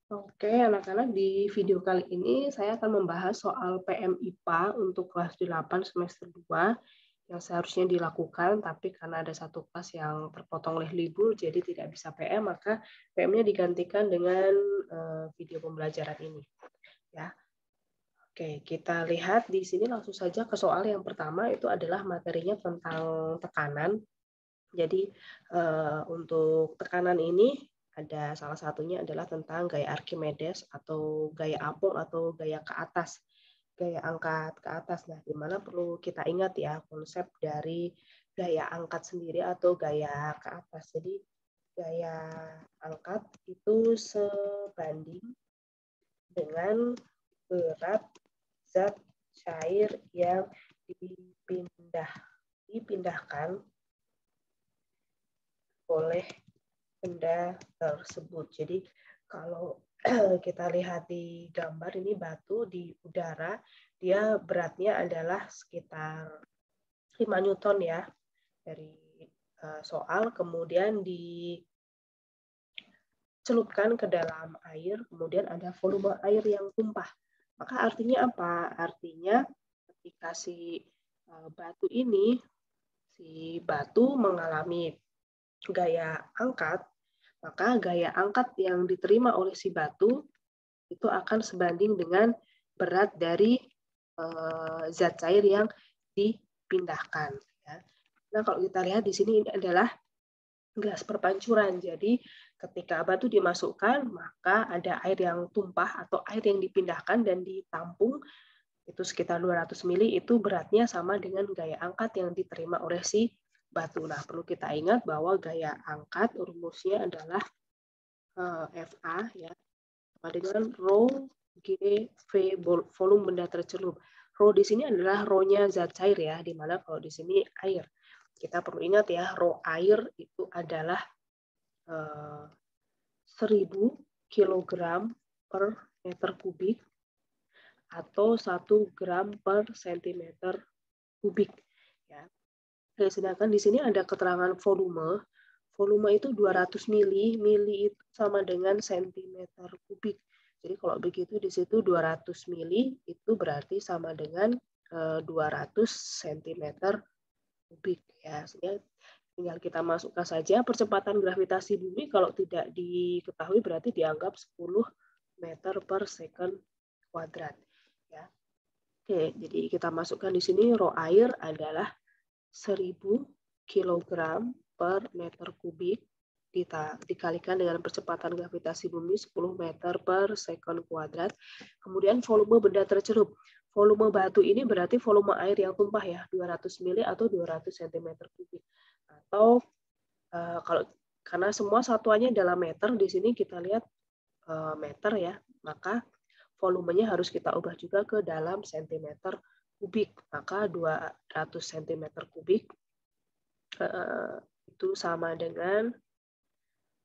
Oke, anak-anak, di video kali ini saya akan membahas soal PM IPA untuk kelas 8 semester 2 yang seharusnya dilakukan, tapi karena ada satu kelas yang terpotong oleh libur, jadi tidak bisa PM, maka PM-nya digantikan dengan video pembelajaran ini. Ya, oke, kita lihat di sini langsung saja ke soal yang pertama, itu adalah materinya tentang tekanan. Jadi untuk tekanan ini ada salah satunya adalah tentang gaya Archimedes atau gaya apung atau gaya ke atas, gaya angkat ke atas. Nah, di mana perlu kita ingat ya konsep dari gaya angkat sendiri atau gaya ke atas. Jadi gaya angkat itu sebanding dengan berat zat cair yang dipindahkan oleh benda tersebut. Jadi kalau kita lihat di gambar ini batu di udara, dia beratnya adalah sekitar 5 Newton ya dari soal, kemudian dicelupkan ke dalam air, kemudian ada volume air yang tumpah. Maka artinya apa? Artinya ketika si batu mengalami gaya angkat, maka gaya angkat yang diterima oleh si batu itu akan sebanding dengan berat dari zat cair yang dipindahkan. Ya. Nah, kalau kita lihat di sini ini adalah gelas perpancuran. Jadi ketika batu dimasukkan, maka ada air yang tumpah atau air yang dipindahkan dan ditampung itu sekitar 200 mili, itu beratnya sama dengan gaya angkat yang diterima oleh si batu. Nah, perlu kita ingat bahwa gaya angkat rumusnya adalah FA ya, sama dengan rho G V volume benda tercelup. Rho di sini adalah rho-nya zat cair ya, di mana kalau di sini air. Kita perlu ingat ya, rho air itu adalah 1000 kg per meter kubik atau 1 gram per sentimeter kubik. Ya. Sedangkan di sini ada keterangan volume. Volume itu 200 mili, mili itu sama dengan sentimeter kubik. Jadi kalau begitu di situ 200 mili itu berarti sama dengan 200 sentimeter kubik ya. Sehingga tinggal kita masukkan saja percepatan gravitasi bumi, kalau tidak diketahui berarti dianggap 10 meter per second kuadrat ya. Oke, jadi kita masukkan di sini rho air adalah 1000 kg per meter kubik dikalikan dengan percepatan gravitasi bumi 10 meter per second kuadrat. Kemudian volume benda tercelup. Volume batu ini berarti volume air yang tumpah ya, 200 mili atau 200 cm kubik. Atau kalau karena semua satuannya dalam meter, di sini kita lihat meter ya, maka volumenya harus kita ubah juga ke dalam sentimeter kubik. Maka 200 cm kubik itu sama dengan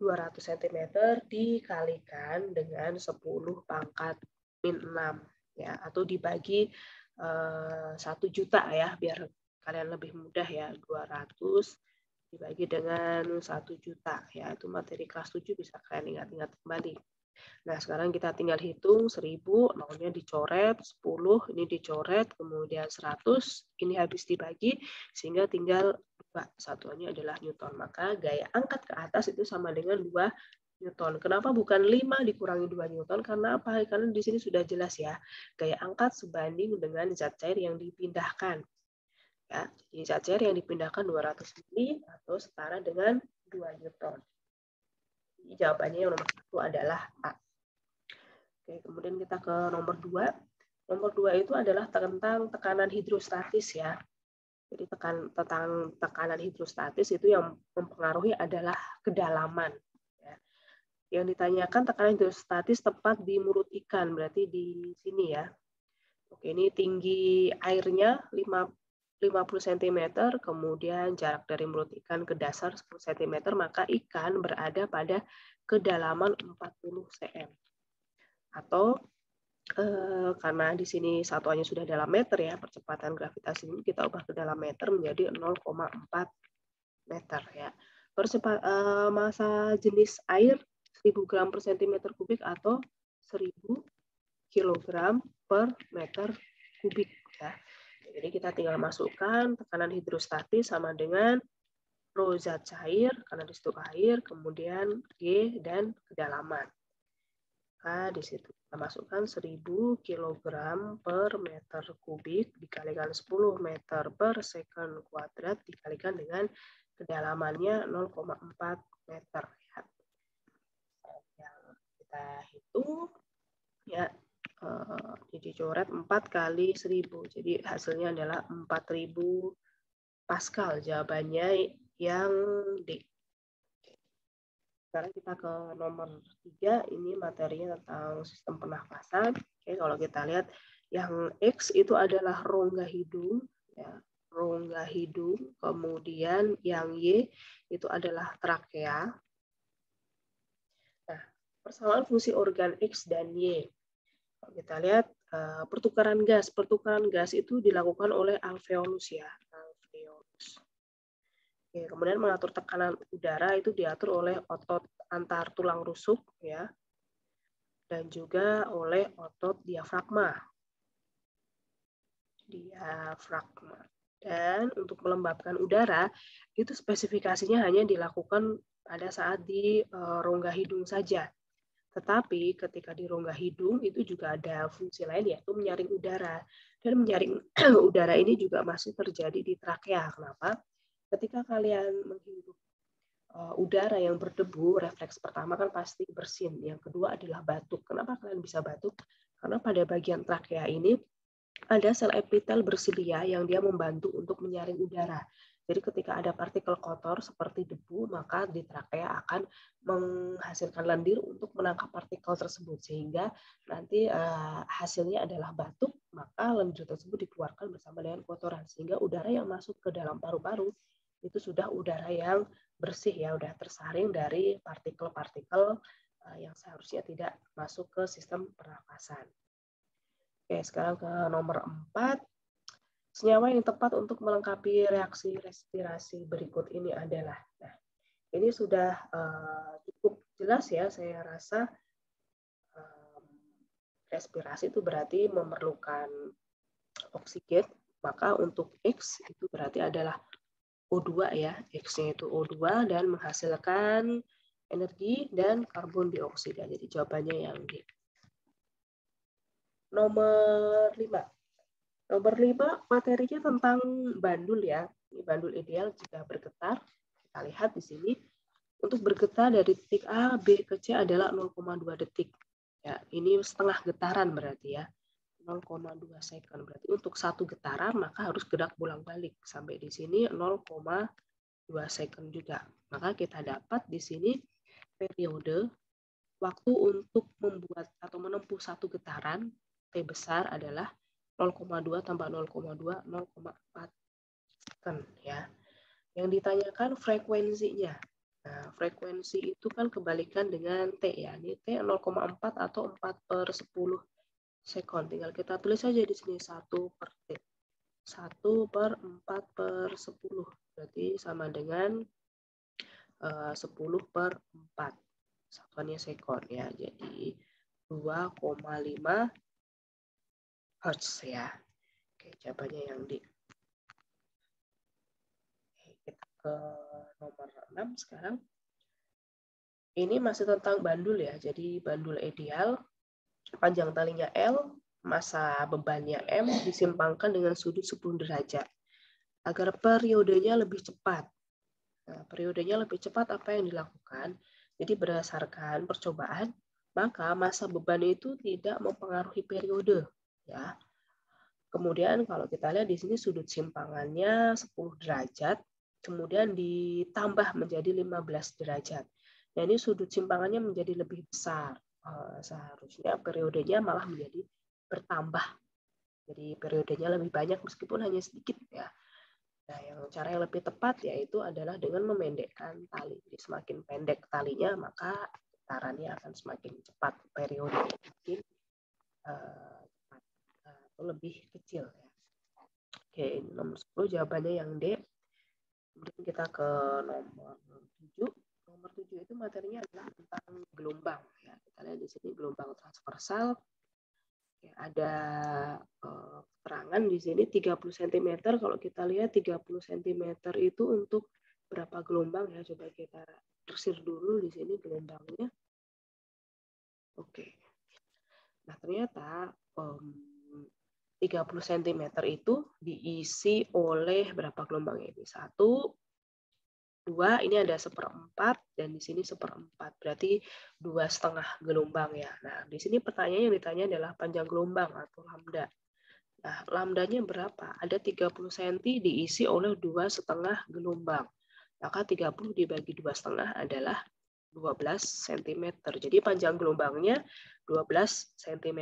200 cm dikalikan dengan 10 pangkat min 6 ya, atau dibagi 1 juta ya, biar kalian lebih mudah ya. 200 dibagi dengan 1 juta ya, itu materi kelas 7 bisa kalian ingat-ingat kembali. Nah, sekarang kita tinggal hitung 1000, nolnya dicoret, 10 ini dicoret, kemudian 100 ini habis dibagi, sehingga tinggal 2, satuannya adalah Newton. Maka gaya angkat ke atas itu sama dengan 2 Newton. Kenapa bukan 5 dikurangi 2 Newton? Karena apa? Karena di sini sudah jelas ya, gaya angkat sebanding dengan zat cair yang dipindahkan. Ya, jadi zat cair yang dipindahkan 200 mili atau setara dengan 2 Newton. Jadi jawabannya yang nomor 1 adalah A. Oke, kemudian kita ke nomor 2. Nomor 2 itu adalah tentang tekanan hidrostatis ya. Jadi tentang tekanan hidrostatis itu yang mempengaruhi adalah kedalaman. Ya. Yang ditanyakan tekanan hidrostatis tepat di mulut ikan, berarti di sini ya. Oke, ini tinggi airnya 50 cm, kemudian jarak dari mulut ikan ke dasar 10 cm, maka ikan berada pada kedalaman 40 cm. Atau karena di sini satuannya sudah dalam meter ya, percepatan gravitasi ini kita ubah ke dalam meter menjadi 0,4 meter ya. Massa jenis air 1000 gram per centimeter kubik atau 1000 kilogram per meter kubik. Ya. Jadi kita tinggal masukkan tekanan hidrostatis sama dengan rho zat cair, karena di situ air, kemudian G dan kedalaman. Maka di situ kita masukkan 1000 kg per meter kubik dikalikan 10 meter per second kuadrat dikalikan dengan kedalamannya 0,4 meter. Ya. Yang kita hitung ya, jadi coret 4 kali 1000. Jadi hasilnya adalah 4000 Pascal. Jawabannya yang D. Sekarang kita ke nomor 3, ini materinya tentang sistem pernafasan. Oke, kalau kita lihat yang X itu adalah rongga hidung, ya, rongga hidung. Kemudian yang Y itu adalah trakea. Nah, persamaan fungsi organ X dan Y. Kalau kita lihat pertukaran gas itu dilakukan oleh alveolus ya, alveolus. Oke, kemudian mengatur tekanan udara itu diatur oleh otot antar tulang rusuk ya, dan juga oleh otot diafragma. Dan untuk melembabkan udara itu spesifikasinya hanya dilakukan pada saat di rongga hidung saja. Tetapi ketika di rongga hidung itu juga ada fungsi lain, yaitu menyaring udara. Dan menyaring udara ini juga masih terjadi di trakea. Kenapa? Ketika kalian menghirup udara yang berdebu, refleks pertama kan pasti bersin. Yang kedua adalah batuk. Kenapa kalian bisa batuk? Karena pada bagian trakea ini ada sel epitel bersilia yang dia membantu untuk menyaring udara. Jadi ketika ada partikel kotor seperti debu, maka di trakea akan menghasilkan lendir untuk menangkap partikel tersebut. Sehingga nanti hasilnya adalah batuk, maka lendir tersebut dikeluarkan bersama dengan kotoran. Sehingga udara yang masuk ke dalam paru-paru itu sudah udara yang bersih ya, udah tersaring dari partikel-partikel yang seharusnya tidak masuk ke sistem pernafasan. Oke, sekarang ke nomor 4. Senyawa yang tepat untuk melengkapi reaksi respirasi berikut ini adalah, nah, ini sudah cukup jelas ya, saya rasa respirasi itu berarti memerlukan oksigen, maka untuk X itu berarti adalah O2 ya, X-nya itu O2 dan menghasilkan energi dan karbon dioksida. Jadi jawabannya yang D. Nomor 5. Nomor 5 materinya tentang bandul ya. Ini bandul ideal jika bergetar. Kita lihat di sini. Untuk bergetar dari titik A, B ke C adalah 0,2 detik. Ya, ini setengah getaran berarti ya. 0,2 second. Berarti untuk satu getaran maka harus gerak bolak-balik. Sampai di sini 0,2 second juga. Maka kita dapat di sini periode waktu untuk membuat atau menempuh satu getaran T besar adalah 0,2 tambah 0,2, 0,4 second ya. Yang ditanyakan frekuensinya. Nah, frekuensi itu kan kebalikan dengan T ya. Ini T 0,4 atau 4/10 second. Tinggal kita tulis saja di sini 1 per T. 1/4/10. Berarti sama dengan 10/4. Satuannya second ya. Jadi 2,5 Hertz ya. Oke, jawabannya yang D. Oke, kita ke nomor 6 sekarang. Ini masih tentang bandul ya. Jadi bandul ideal, panjang talinya L, massa bebannya M, disimpangkan dengan sudut 10 derajat. Agar periodenya lebih cepat. Nah, periodenya lebih cepat apa yang dilakukan? Jadi berdasarkan percobaan, maka massa beban itu tidak mempengaruhi periode. Ya. Kemudian kalau kita lihat di sini sudut simpangannya 10 derajat, kemudian ditambah menjadi 15 derajat. Nah, ini sudut simpangannya menjadi lebih besar. Seharusnya periodenya malah menjadi bertambah. Jadi periodenya lebih banyak meskipun hanya sedikit ya. Nah, cara yang lebih tepat yaitu adalah dengan memendekkan tali. Jadi semakin pendek talinya, maka getarannya akan semakin cepat. Periode mungkin atau lebih kecil ya. Oke, ini nomor 10 jawabannya yang D. Kemudian kita ke nomor 7. Nomor 7 itu materinya adalah tentang gelombang. gelombang. Ya, kita lihat di sini gelombang transversal. Ya, ada keterangan di sini 30 cm. Kalau kita lihat 30 cm itu untuk berapa gelombang ya? Coba kita tersir dulu di sini gelombangnya. Oke. Nah, ternyata 30 cm itu diisi oleh berapa gelombang ini? 1, 2, ini ada 1/4 dan di sini 1/4. Berarti 2,5 gelombang ya. Nah, di sini pertanyaan yang ditanya adalah panjang gelombang atau lambda. Nah, lambdanya berapa? Ada 30 cm diisi oleh 2,5 gelombang. Maka 30 dibagi 2,5 adalah 12 cm. Jadi panjang gelombangnya 12 cm.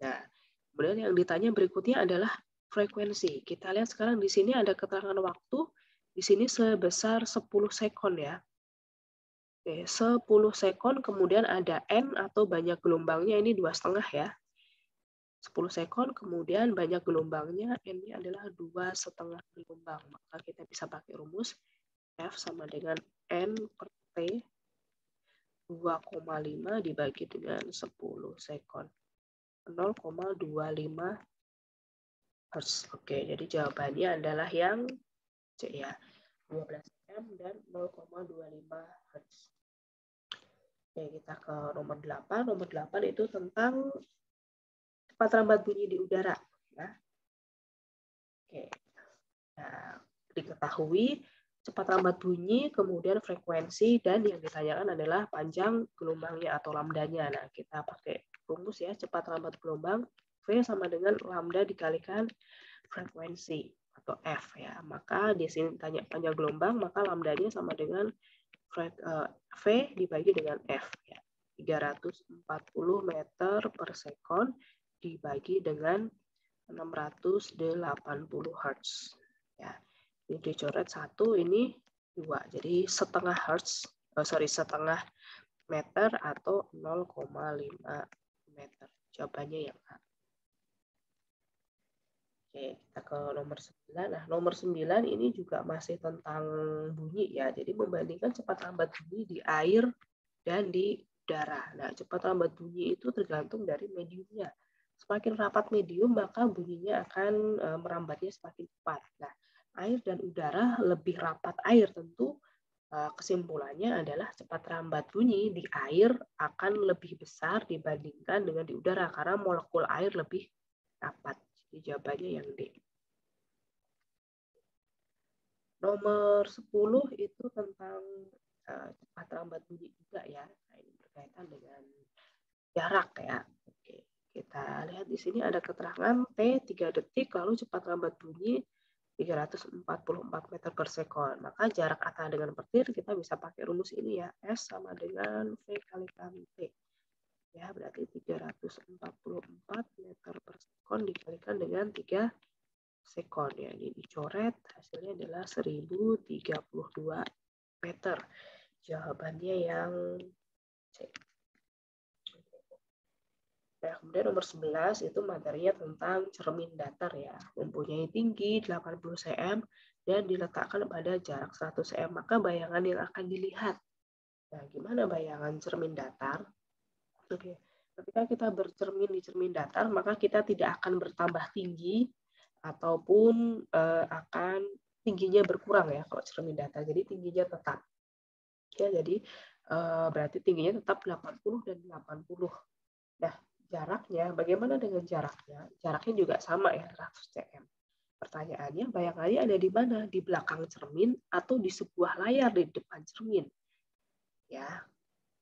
Nah, kemudian yang ditanya berikutnya adalah frekuensi. Kita lihat sekarang di sini ada keterangan waktu. Di sini sebesar 10 sekon ya. Oke, 10 sekon, kemudian ada N atau banyak gelombangnya, ini 2,5 ya. 10 sekon, kemudian banyak gelombangnya, N-nya adalah 2,5 gelombang. Maka kita bisa pakai rumus F sama dengan N per T 2,5 dibagi dengan 10 sekon. 0,25 Hz. Oke, jadi jawabannya adalah yang C ya. 12 M dan 0,25 Hz. Oke, kita ke nomor 8. Nomor 8 itu tentang cepat lambat bunyi di udara. Ya. Oke. Nah, diketahui cepat lambat bunyi, kemudian frekuensi, dan yang ditanyakan adalah panjang gelombangnya atau lambdanya. Nah, kita pakai rumus ya, cepat lambat gelombang, V sama dengan lambda dikalikan frekuensi atau F ya. Maka di sini tanya panjang gelombang, maka lambdanya sama dengan V dibagi dengan F ya. 340 meter per sekon dibagi dengan 680 Hz ya. Ini dicoret 1, ini 2. Jadi setengah Hz, setengah meter atau 0,5 meter. Jawabannya yang A. Oke, kita ke nomor 9. Nah, nomor 9 ini juga masih tentang bunyi ya. Jadi membandingkan cepat lambat bunyi di air dan di udara. Nah, cepat lambat bunyi itu tergantung dari mediumnya. Semakin rapat medium, maka bunyinya akan merambatnya semakin cepat. Nah, air dan udara lebih rapat air tentu. Kesimpulannya adalah cepat lambat bunyi di air akan lebih besar dibandingkan dengan di udara karena molekul air lebih rapat. Jadi jawabannya yang D. Nomor 10 itu tentang cepat lambat bunyi juga ya. Nah, ini berkaitan dengan jarak ya. Oke, kita lihat di sini ada keterangan T 3 detik lalu cepat lambat bunyi 344 meter per sekon. Maka jarak antara dengan petir kita bisa pakai rumus ini ya. S sama dengan V kalikan T. Ya, berarti 344 meter per sekon dikalikan dengan 3 sekon. Ya, ini dicoret, hasilnya adalah 1032 meter. Jawabannya yang C. Nah, kemudian nomor 11 itu materinya tentang cermin datar ya. Mempunyai tinggi 80 cm dan diletakkan pada jarak 100 cm. Maka bayangan yang akan dilihat. Nah, gimana bayangan cermin datar? Oke. Ketika kita bercermin di cermin datar, maka kita tidak akan bertambah tinggi ataupun akan tingginya berkurang ya kalau cermin datar. Jadi tingginya tetap. Ya, jadi berarti tingginya tetap 80 dan 80. Nah, jaraknya, bagaimana dengan jaraknya? Jaraknya juga sama ya, 100 cm. Pertanyaannya, bayangannya ada di mana? Di belakang cermin atau di sebuah layar di depan cermin? Ya,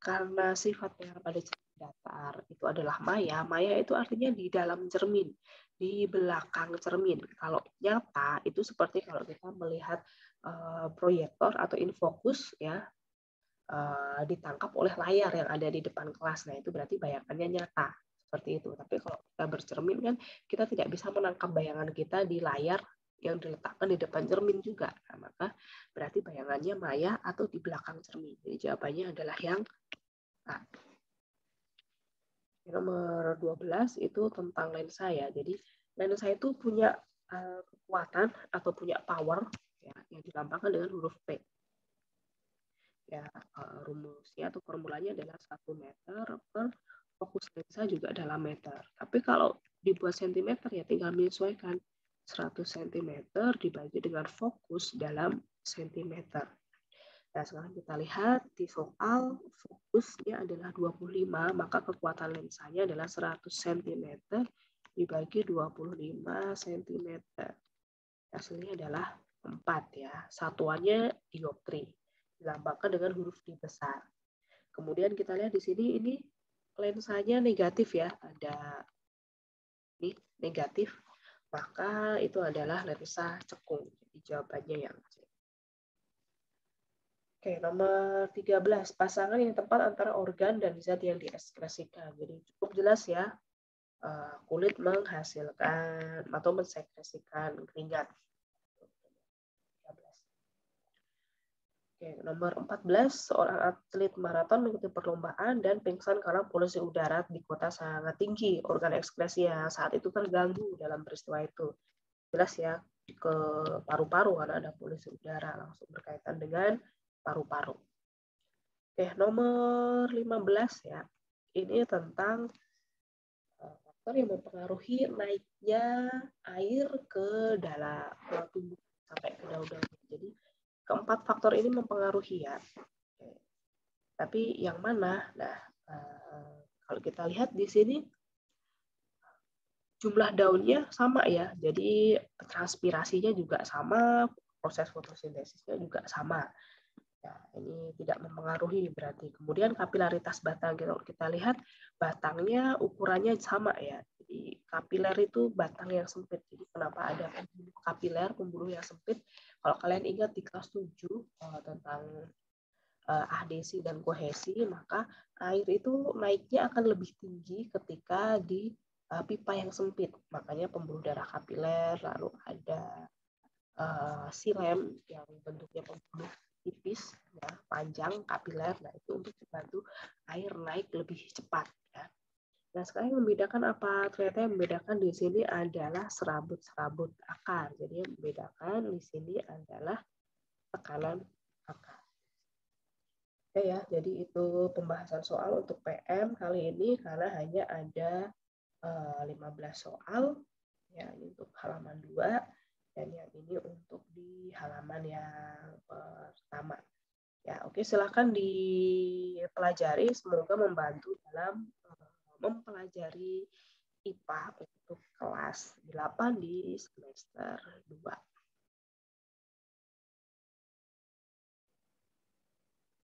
karena sifatnya pada cermin datar itu adalah maya. Maya itu artinya di dalam cermin, di belakang cermin. Kalau nyata itu seperti kalau kita melihat proyektor atau infocus ya, ditangkap oleh layar yang ada di depan kelas. Nah, itu berarti bayangannya nyata. Seperti itu. Tapi kalau kita bercermin kan kita tidak bisa menangkap bayangan kita di layar yang diletakkan di depan cermin juga. Nah, maka berarti bayangannya maya atau di belakang cermin. Jadi jawabannya adalah yang A. Nomor 12 itu tentang lensa ya. Jadi lensa itu punya kekuatan atau punya power ya, yang dilambangkan dengan huruf P. Ya, rumusnya atau formulanya adalah 1 meter per fokus lensa juga dalam meter. Tapi kalau dibuat sentimeter ya tinggal menyesuaikan 100 cm dibagi dengan fokus dalam sentimeter. Nah, sekarang kita lihat di soal fokusnya adalah 25, maka kekuatan lensanya adalah 100 cm dibagi 25 cm. Hasilnya adalah 4 ya. Satuannya dioptri. Dilambangkan dengan huruf D besar. Kemudian kita lihat di sini ini lensanya negatif ya. Ada ini negatif. Maka itu adalah lensa cekung. Jadi jawabannya yang C. Oke, nomor 13. Pasangan yang tepat antara organ dan zat yang diekskresikan. Jadi cukup jelas ya. Kulit menghasilkan atau mensekresikan keringat. Oke, nomor 14. Seorang atlet maraton mengikuti perlombaan dan pingsan karena polusi udara di kota sangat tinggi. Organ ekskresi yang saat itu terganggu dalam peristiwa itu. Jelas ya, ke paru-paru karena ada polusi udara langsung berkaitan dengan paru-paru. Oke, nomor 15 ya. Ini tentang faktor yang mempengaruhi naiknya air ke dalam tubuh sampai ke daun-daun. Jadi keempat faktor ini mempengaruhi ya. Oke. Tapi yang mana? Nah, kalau kita lihat di sini jumlah daunnya sama ya. Jadi transpirasinya juga sama, proses fotosintesisnya juga sama. Ya, ini tidak mempengaruhi berarti. Kemudian kapilaritas batang, kalau kita lihat batangnya ukurannya sama ya. Jadi kapiler itu batang yang sempit. Jadi kenapa ada pembuluh kapiler, pembuluh yang sempit? Kalau kalian ingat di kelas 7 tentang adhesi dan kohesi, maka air itu naiknya akan lebih tinggi ketika di pipa yang sempit. Makanya pembuluh darah kapiler, lalu ada silem yang bentuknya pembuluh tipis, ya, panjang, kapiler. Nah, itu untuk membantu air naik lebih cepat. Ya. Nah, sekarang yang membedakan apa? Ternyata yang membedakan di sini adalah serabut-serabut akar. Jadi yang membedakan di sini adalah tekanan akar. Oke ya, jadi itu pembahasan soal untuk PM kali ini karena hanya ada 15 soal. Ya, ini untuk halaman 2. Dan yang ini untuk di halaman yang pertama. Ya, oke, silakan dipelajari. Semoga membantu dalam mempelajari IPA untuk kelas 8 di semester 2.